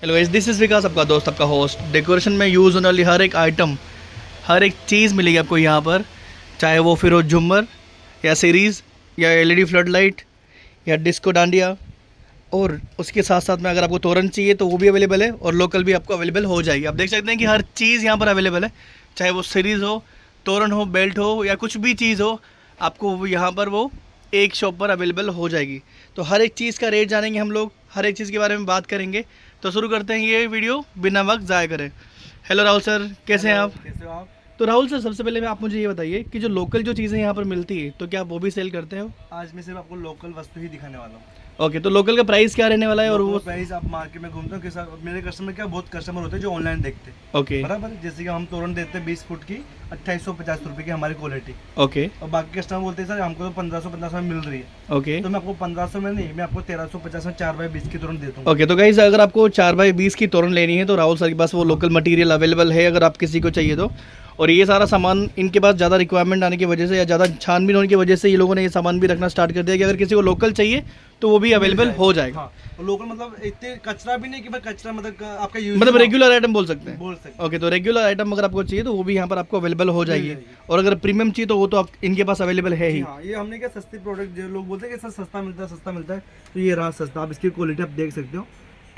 Hello guys, this is विकास, आपका दोस्त, आपका होस्ट। डेकोरेशन में यूज़ होने वाली हर एक आइटम, हर एक चीज़ मिलेगी आपको यहाँ पर, चाहे वो फिर झूमर या सीरीज़ या एलईडी फ्लड लाइट या डिस्को डांडिया। और उसके साथ साथ में अगर आपको तोरण चाहिए तो वो भी अवेलेबल है और लोकल भी आपको अवेलेबल हो जाएगी। आप देख सकते हैं कि हर चीज़ यहाँ पर अवेलेबल है, चाहे वो सीरीज़ हो, तोरण हो, बेल्ट हो या कुछ भी चीज़ हो, आपको वो यहाँ पर वो एक शॉप पर अवेलेबल हो जाएगी। तो हर एक चीज़ का रेट जानेंगे हम लोग, हर एक चीज़ के बारे में बात करेंगे। तो शुरू करते हैं ये वीडियो बिना वक्त ज़ाया करें। हेलो राहुल सर, कैसे हैं आप? कैसे हो आप? तो राहुल सर, सबसे पहले आप मुझे ये बताइए कि जो लोकल जो चीज़ें यहाँ पर मिलती है तो क्या आप वो भी सेल करते हो? आज मैं सिर्फ आपको लोकल वस्तु ही दिखाने वाला हूँ। ओके, तो लोकल का प्राइस क्या रहने वाला है? और वो प्राइस आप मार्केट में घूमते हो कि सर मेरे कस्टमर क्या बहुत कस्टमर होते हैं जो ऑनलाइन देखते हैं, ओके बराबर। जैसे कि हम तोरण देते हैं 20 फुट की 2850 रुपये की हमारी क्वालिटी, ओके और बाकी कस्टमर बोलते हैं सर हमको तो 1500 में मिल रही है। ओके तो मैं आपको 1500 में नहीं, मैं आपको 1350 में 4x20 की तोरण देता हूँ। ओके। तो गाइस, अगर आपको 4x20 की तोरण लेनी है तो राहुल सर के पास वो लोकल मटेरियल अवेलेबल है, अगर आप किसी को चाहिए तो। और ये सारा सामान इनके पास ज़्यादा रिक्वायरमेंट आने की वजह से या ज़्यादा छानबीन होने की वजह से ये लोगों ने ये सामान भी रखना स्टार्ट कर दिया कि अगर किसी को लोकल चाहिए तो वो भी अवेलेबल हो जाएगा। हाँ, और लोकल मतलब इतने कचरा भी नहीं कि भाई कचरा मतलब आपका यूज मतलब रेगुलर आइटम बोल सकते हैं। बोल सकते ओके, तो रेगुलर आइटम अगर आपको चाहिए तो वो भी यहाँ पर आपको अवेलेबल हो जाएगी। जाएगी। और अगर प्रीमियम चाहिए तो वो तो आप इनके पास अवेलेबल है ही। हाँ, ये हमने क्या सस्ती प्रोडक्ट, जो लोग बोलते हैं कि सर सस्ता मिलता है सस्ता मिलता है, तो ये रहा सस्ता। आप इसकी क्वालिटी आप देख सकते हो,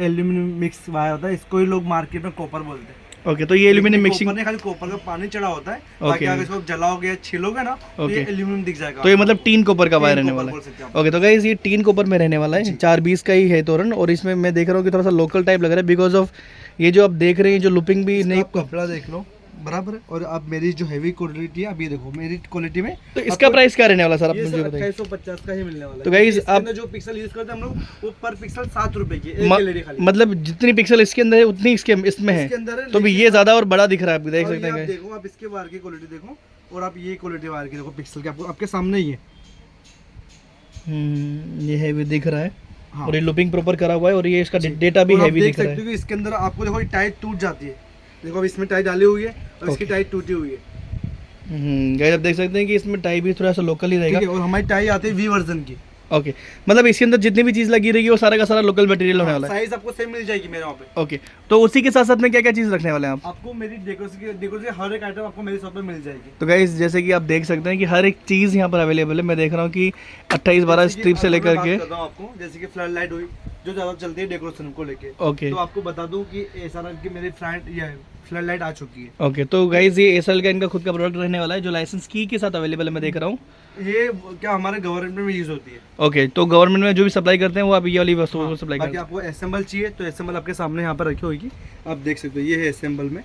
एल्यूमिनियम मिक्स वायर होता है, इसको ही लोग मार्केट में कॉपर बोलते हैं। ओके, तो ये एल्यूमिनियम मिक्सिंग, कॉपर नहीं, खाली कॉपर का पानी चढ़ा होता है, बाकी अगर इसको जलाओगे या छिलोगे ना तो ये एल्यूमिनियम दिख जाएगा। तो ये मतलब टीन कॉपर का वायर रहने वाला बोल है। सकते हैं आप। ओके, तो गाइस ये टीन कॉपर में रहने वाला है, 4x20 का ही है तोरण। और इसमें मैं देख रहा हूँ कि थोड़ा सा लोकल टाइप लग रहा है बिकॉज ऑफ ये जो आप देख रहे हैं, जो लुपिंग भी नहीं। आप कपड़ा देख लो, बराबर है। और अब मेरी जो हैवी क्वालिटी है, अब ये देखो मेरी क्वालिटी में, तो इसका प्राइस क्या रहने वाला सर, आप मुझे बताइए। 2850 का ही मिलने वाला है। तो गाइस आप जो पिक्सल यूज करते हैं हम लोग, वो पर पिक्सल 7 रुपए की एक LED खाली। मतलब जितनी पिक्सल इसके अंदर है उतनी इसके इसमें है, इसके अंदर है, तो भी ये ज्यादा और बड़ा दिख रहा है, आप देख सकते आप हैं। देखो, आप इसके वायर की क्वालिटी देखो और आप ये क्वालिटी वायर की देखो, पिक्सल के आपको आपके सामने ही है। ये हैवी दिख रहा है। हाँ। और ये लुपिंग प्रॉपर करा हुआ है और ये इसका डेटा भी हैवी देख दिख रहा सकते है। हो कि इसके अंदर आपको देखो टाइट टूट जाती है। देखो अब इसमें टाइट डाली हुई है और इसकी टाइट टूटी हुई है। गाइस आप देख सकते हैं कि इसमें टाई भी थोड़ा सा लोकल ही रहेगा। ठीक है, और हमारी टाई आती है वी वर्जन की। ओके, मतलब इसके अंदर जितनी भी चीज़ लगी रहेगी वो सारा का सारा लोकल मटेरियल होने वाला है। साइज आपको सेम मिल जाएगी मेरे वहाँ पे। ओके, तो उसी के साथ साथ में क्या क्या चीज़ रखने वाले हैं आप? आपको मेरी डेकोरेशन हर एक आइटम आपको मेरी शॉप पे मिल जाएगी। तो गाइस जैसे कि आप देख सकते हैं कि हर एक चीज़ यहाँ पर अवेलेबल है। मैं देख रहा हूँ कि 28-12 स्ट्रिप से लेकर के। आपको जैसे कि फ्लड लाइट हुई जो ज़्यादा चलती है डेकोरेशन को लेके, ओके तो आपको बता दूं कि ऐसा रंग की मेरी फ्लड लाइट आ चुकी है। ओके, तो गाइस ये एसएल का इनका खुद का प्रोडक्ट रहने वाला है जो लाइसेंस की के साथ अवेलेबल है, मैं देख रहा हूँ। ये क्या हमारे गवर्नमेंट में यूज होती है। ओके, तो गवर्नमेंट में जो भी सप्लाई करते हैं वो आप ये वाली वस्तुओं को सप्लाई करते बाकी आपको असेंबल चाहिए तो असेंबल आपके सामने यहाँ पर रखी होगी, आप देख सकते हो, ये है असेंबल में।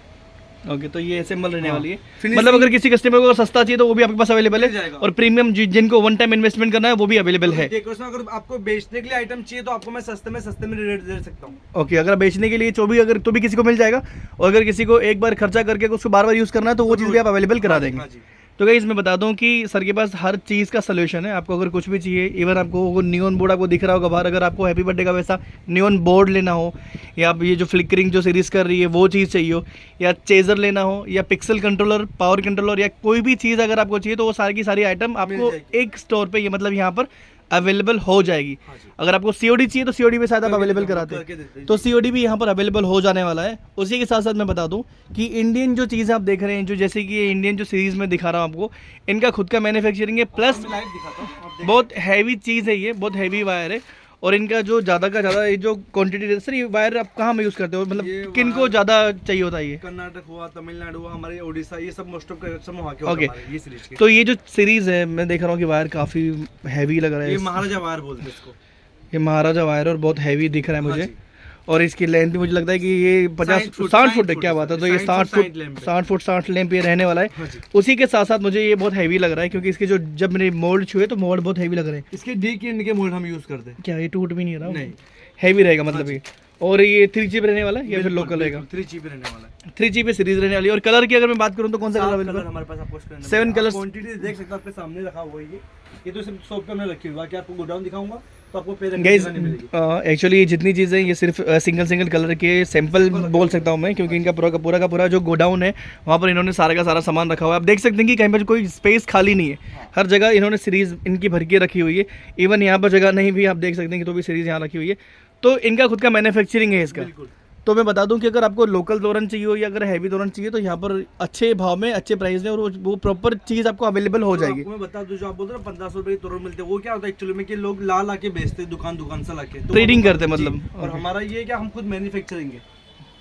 हैं। ओके, तो ये असेंबल रहने हाँ। वाली है। Finishing- मतलब अगर किसी कस्टमर को सस्ता चाहिए तो वो भी आपके पास अवेलेबल मिल है, जाएगा। और प्रीमियम जिनको वन टाइम इन्वेस्टमेंट करना है वो भी अवेलेबल है। डेकोरेशन अगर आपको बेचने के लिए आइटम चाहिए तो आपको मैं सस्ते में रेट दे सकता हूँ। ओके, अगर बेचने के लिए अगर तो भी किसी को मिल जाएगा, और अगर किसी को एक बार खर्चा करके उसको बार बार यूज़ करना है तो वो चीज़ भी आप अवेलेबल करा देंगे। हाँ जी। तो गाइस मैं बता दूं कि सर के पास हर चीज़ का सोल्यूशन है। आपको अगर कुछ भी चाहिए, इवन आपको नियॉन बोर्ड आपको दिख रहा होगा बाहर, अगर आपको हैप्पी बर्थडे का वैसा नियॉन बोर्ड लेना हो, या आप ये जो फ्लिकरिंग जो सीरीज़ कर रही है वो चीज़ चाहिए हो, या चेजर लेना हो, या पिक्सल कंट्रोलर, पावर कंट्रोलर, या कोई भी चीज़ अगर आपको चाहिए तो वो सारी की सारी आइटम आपको एक स्टोर पे, ये मतलब यहाँ पर अवेलेबल हो जाएगी। हाँ जी। अगर आपको सीओडी चाहिए तो सीओडी भी शायद आप अवेलेबल कराते हैं, तो सीओडी भी यहाँ पर अवेलेबल हो जाने वाला है। उसी के साथ साथ मैं बता दूं कि इंडियन जो चीज़ें आप देख रहे हैं, जो जैसे कि ये इंडियन जो सीरीज़ में दिखा रहा हूँ आपको, इनका खुद का मैन्युफैक्चरिंग है, प्लस लाइट दिखाता हूँ, आप देख बहुत हैवी चीज़ है, ये बहुत हैवी वायर है। और इनका जो ज़्यादा का ज़्यादा ये जो क्वांटिटी, सर ये वायर आप कहाँ में यूज़ करते हो, ये मतलब किन को ज़्यादा चाहिए होता है ये? कर्नाटक हुआ, तमिलनाडु हुआ, हमारे ओडिशा, ये सब मोस्ट ऑफ सब वहाँ के ओके, ये सीरीज के। तो ये जो सीरीज़ है मैं देख रहा हूँ कि वायर काफ़ी हैवी लग रहा है। ये महाराजा वायर बोलते हैं इसको। ये महाराजा वायर और बहुत हैवी दिख रहा है हाँ मुझे। जी। और इसकी लेंथ भी मुझे लगता है कि ये 60 फुट है, क्या बात है। तो ये 60 फुट 60 लैंप ये रहने वाला है। हाँ जी। उसी के साथ साथ मुझे ये बहुत हैवी लग रहा है क्योंकि इसके जो जब मैंने मोल्ड छुए तो मोल्ड बहुत हैवी लग रहे हैं। इसके डी के मोल्ड हम यूज करते हैं। क्या ये टूट भी नहीं रहा? नहीं। हैवी रहेगा मतलब ये। और ये 3GB रहने वाला है या फिर लोकल रहेगा? 3GB रहने वाला है। 3GB सीरीज रहने वाली है। और कलर की अगर मैं बात करूँ तो कौन सा कलर अवेलेबल? हमारे पास आपको 7 कलर्स। क्वांटिटी देख सकते हो, आपके सामने रखा हुआ है ये तो सिर्फ शॉप पे हमने रखी हुई है। बाकी आपको गोडाउन दिखाऊंगा तो आपको गाइस एक्चुअली जितनी चीज़ें ये सिर्फ सिंगल कलर के सैंपल बोल सकता हूँ मैं, क्योंकि इनका पूरा का पूरा जो गोडाउन है वहाँ पर इन्होंने सारा का सारा सामान रखा हुआ है। आप देख सकते हैं कि कहीं पर कोई स्पेस खाली नहीं है, हर जगह इन्होंने सीरीज़ इनकी भर के रखी हुई है। इवन यहाँ पर जगह नहीं भी आप देख सकते हैं कि तो भी सीरीज़ यहाँ रखी हुई है। तो इनका खुद का मैन्युफैक्चरिंग है इसका। तो मैं बता दूं कि अगर आपको लोकल तोरण चाहिए हो या अगर हैवी तोरण चाहिए तो यहाँ पर अच्छे भाव में अच्छे प्राइस में और वो प्रॉपर चीज़ आपको अवेलेबल हो जाएगी। आपको मैं बता दूं, जो आप बोलते हो ना 1500 रुपए की तोरण मिलते हैं, वो क्या होता है एक्चुअली में कि लोग ला ला के बेचते हैं दुकान से लाके, तो ट्रेडिंग वो- करते हैं जी, मतलब। और हमारा ये है कि हम खुद मैन्युफैक्चरिंग है,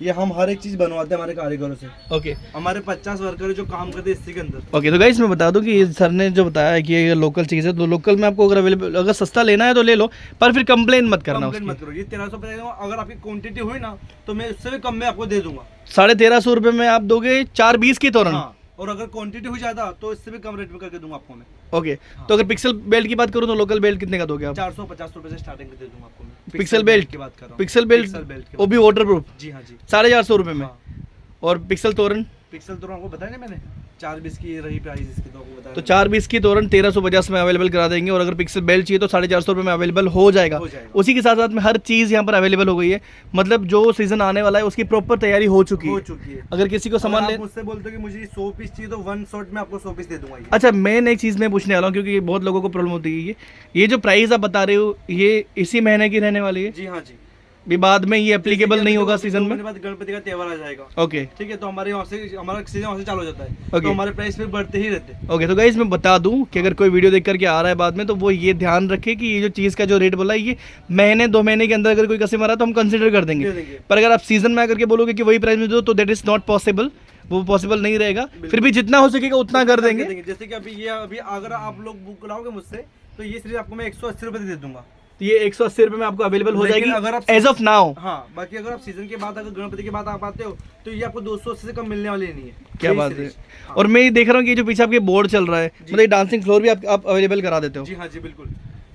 ये हम हर एक चीज बनवाते हैं हमारे कारीगरों से। ओके हमारे 50 वर्कर जो काम करते हैं इसी के अंदर। ओके। तो गाइस मैं बता दूं कि ये सर ने जो बताया है कि ये लोकल चीज़ है, तो लोकल में आपको अगर अवेलेबल अगर सस्ता लेना है तो ले लो, पर फिर कंप्लेन मत करना कंप्लेन उसकी। मत करो, ये 1350 दूंगा, अगर आपकी क्वांटिटी हुई ना तो मैं उससे भी कम में आपको दे दूंगा। 1350 रुपये में आप दोगे 420 की तोरण। हाँ, और अगर क्वांटिटी हो जाता तो इससे भी कम रेट में करके दूंगा आपको मैं। ओके। तो अगर पिक्सल बेल्ट की बात करूँ तो लोकल बेल्ट कितने का दोगे आप? 450 रुपए से स्टार्टिंग दे दूंगा आपको मैं। पिक्सल बेल्ट की बात कर रहा हूँ। पिक्सल बेल्ट पिक्सल बेल्ट की वो भी वाटर प्रूफ जी हाँ जी। 450 रुपये में। हाँ। और पिक्सल तोरण पिक्सल तो आपको बताया ना मैंने, 420 की रही प्राइस इसकी, तो आपको बताया तो 420 की तोरण 1350 में अवेलेबल करा देंगे, और अगर पिक्सल बेल्ट चाहिए तो 450 रुपये में अवेलेबल हो जाएगा। हो जाएगा। उसी के साथ साथ में हर चीज़ यहाँ पर अवेलेबल हो गई है, मतलब जो सीज़न आने वाला है उसकी प्रॉपर तैयारी हो चुकी हो है। चुकी है। अगर किसी को सामान अगर ले आप मुझसे बोलते हो कि मुझे 100 पीस चाहिए तो 1 शॉट में आपको 100 पीस दे दूंगा ये। अच्छा, मेन एक चीज़ मैं पूछने वाला हूँ क्योंकि बहुत लोगों को प्रॉब्लम होती है, ये जो प्राइस आप बता रहे हो ये इसी महीने की रहने वाली है, जी हाँ जी। भी बाद में ये एप्लीकेबल नहीं होगा सीजन में? बाद गणपति का त्योहार आ जाएगा। ओके ठीक है, तो हमारे यहाँ से हमारा सीजन वहाँ से चालू हो जाता है, Okay. तो हमारे प्राइस फिर बढ़ते ही रहते हैं। ओके। तो गाइस मैं बता दूं कि अगर कोई वीडियो देख करके आ रहा है बाद में, तो वो ये ध्यान रखे कि ये जो चीज़ का जो रेट बोला है ये महीने 2 महीने के अंदर अगर कोई कस्टमर आ तो हम कंसिडर कर देंगे, दे देंगे। पर अगर आप सीजन में आकर के बोलोगे कि वही प्राइस में दो तो दैट इज नॉट पॉसिबल, वो पॉसिबल नहीं रहेगा। फिर भी जितना हो सकेगा उतना कर देंगे। जैसे कि अभी अगर आप लोग बुक कराओगे मुझसे तो ये सिर्फ आपको मैं 180 रुपए दे दूंगा। तो ये 180 रुपये में आपको अवेलेबल हो लेकिन जाएगी अगर आप एज ऑफ नाउ। हाँ, बाकी अगर आप सीजन के बाद अगर गणपति के बाद आप आते हो तो ये आपको 280 से कम मिलने वाली नहीं है। क्या यही बात है। सीरीज। हाँ। और मैं ये देख रहा हूँ कि ये जो पीछे आपके बोर्ड चल रहा है, मतलब ये डांसिंग फ्लोर भी आप अवेलेबल करा देते हो। जी हाँ जी बिल्कुल।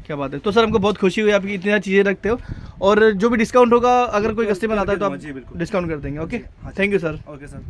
क्या बात है। तो सर हमको बहुत खुशी हुई, आपकी इतनी चीज़ें रखते हो, और जो भी डिस्काउंट होगा अगर कोई कस्टमर आता है तो जी, आप बिल्कुल। डिस्काउंट कर देंगे। ओके, हाँ जी। Thank you sir. Okay sir.